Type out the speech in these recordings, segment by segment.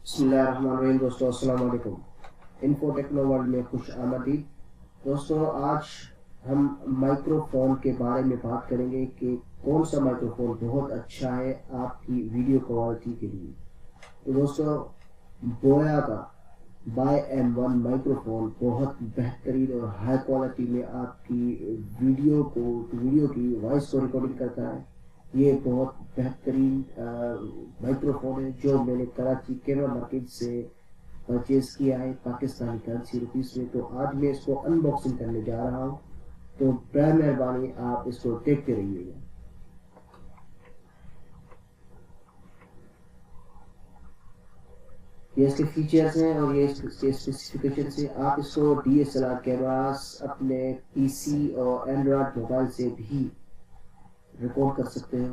बिस्मिल्लाहिर्रहमानिर्रहीम। दोस्तों अस्सलाम वालेकुम। इन्फो टेक्नो वर्ल्ड में खुश आमदीद। दोस्तों आज हम माइक्रोफोन के बारे में बात करेंगे कि कौन सा माइक्रोफोन बहुत अच्छा है आपकी वीडियो क्वालिटी के लिए। तो दोस्तों बोया का BY-M1 माइक्रोफोन बहुत बेहतरीन और हाई क्वालिटी में आपकी वीडियो की वॉइस को रिकॉर्डिंग करता है। ये बहुत बेहतरीन माइक्रोफोन है जो मैंने कराची कैमरा मार्केट से परचेज किया है पाकिस्तानी करेंसी रुपीस में। तो आज मैं इसको अनबॉक्सिंग करने जा रहा हूँ, तो बराए मेहरबानी आप इसको देखते रहिएगा। ये इसके फीचर्स हैं और ये इसके स्पेसिफिकेशन से। आप इसको DSLR कैमरास अपने PC और एंड्रॉयड मोबाइल से भी रिकॉर्ड कर सकते हो।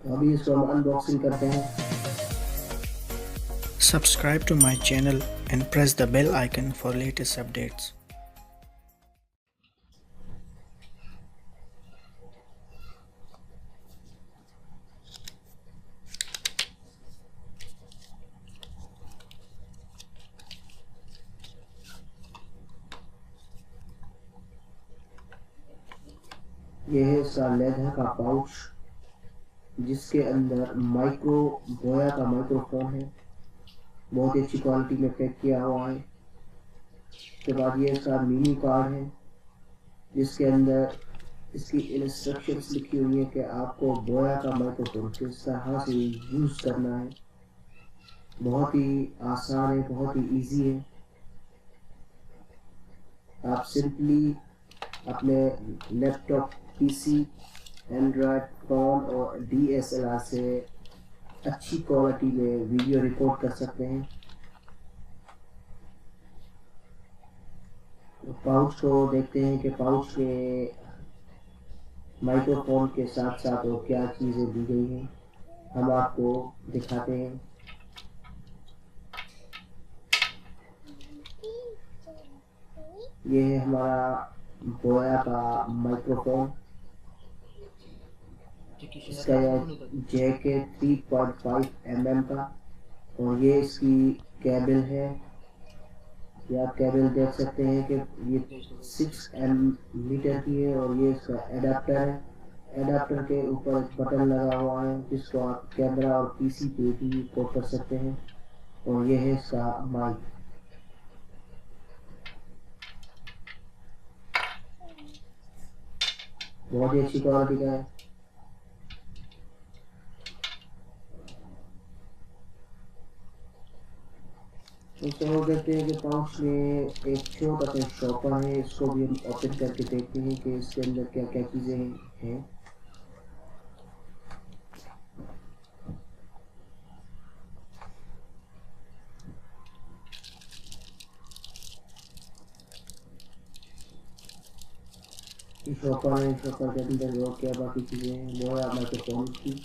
तो अभी इसको हम अनबॉक्सिंग करते हैं। Subscribe to my channel and press the bell icon for latest updates. यह है इसका लेदर का पाउच जिसके अंदर बोया का माइक्रोफोन है, बहुत ही अच्छी क्वालिटी में पैक किया हुआ है। उसके बाद ये इसका मिनी कार्ड है जिसके अंदर इसकी इंस्ट्रक्शंस लिखी हुई है कि आपको बोया का माइक्रोफोन किस तरह से यूज करना है। बहुत ही आसान है, बहुत ही इजी है। आप सिंपली अपने लैपटॉप, PC, एंड्रॉयड फोन और DSLR से अच्छी क्वालिटी में वीडियो रिकॉर्ड कर सकते हैं। तो पाउच को देखते हैं कि पाउच में माइक्रोफोन के साथ साथ और क्या चीज़ें दी गई हैं, हम आपको दिखाते हैं। ये है हमारा बोया का माइक्रोफोन। इसका जैक है 3.5 mm का और ये इसकी केबल है। ये आप केबल देख सकते हैं कि ये 6 मीटर की है और ये इसका एडाप्टर है। एडाप्टर के ऊपर एक बटन लगा हुआ है जिसको आप कैमरा और PC पे भी कोड कर सकते हैं। और ये है इसका माइक। बहुत ही अच्छी क्वालिटी का है। तो देखते हैं कि पाउच में एक छोटा सा शॉपर है, इसको भी हम ओपन करके देखते हैं कि इसके अंदर क्या क्या चीज़ें हैं। शॉपर है, शॉपर के अंदर और क्या बाकी चीज़ें हैं वो है माइक्रोफोन की।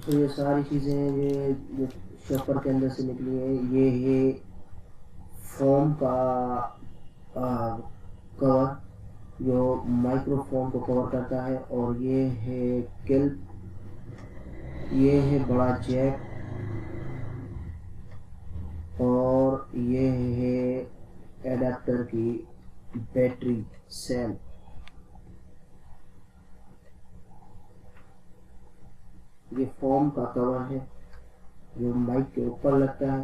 तो ये सारी चीज़ें ये जो शॉपर के अंदर से निकली है, ये है फोम का कवर जो माइक्रोफोन को कवर करता है। और ये है क्लिप, ये है बड़ा जैक और ये है एडाप्टर की बैटरी सेल। ये फोम का कवर है जो माइक के ऊपर लगता है।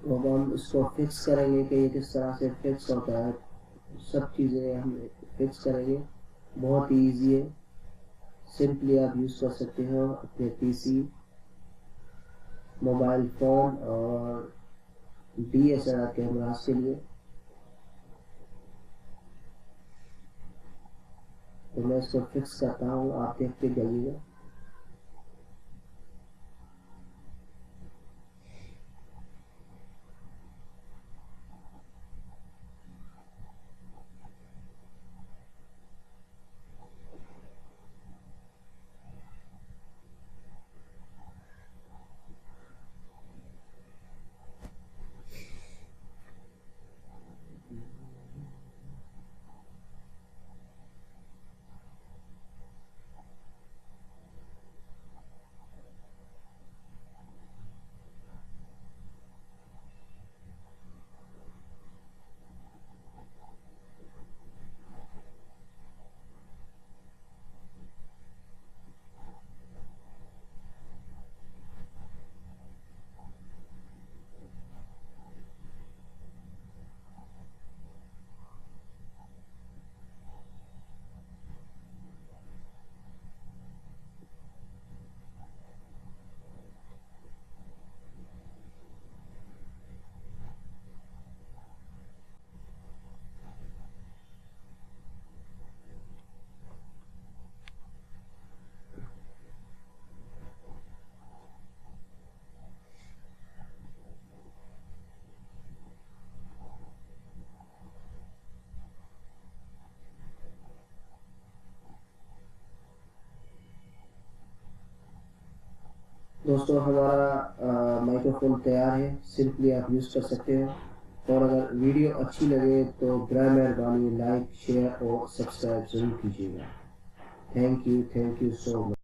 तो अब हम इसको फिक्स करेंगे कि ये किस तरह से फिक्स होता है। सब चीज़ें हम फिक्स करेंगे, बहुत ही ईजी है। सिंपली आप यूज़ कर सकते हो अपने PC, मोबाइल फ़ोन और DSLR कैमरास के लिए। तो मैं इसको फिक्स करता हूँ, आप देखते जाइएगा। दोस्तों हमारा माइक्रोफोन तैयार है, सिंपली आप यूज़ कर सकते हो। और अगर वीडियो अच्छी लगे तो बराए मेहरबानी लाइक, शेयर और सब्सक्राइब ज़रूर कीजिएगा। Thank you so much.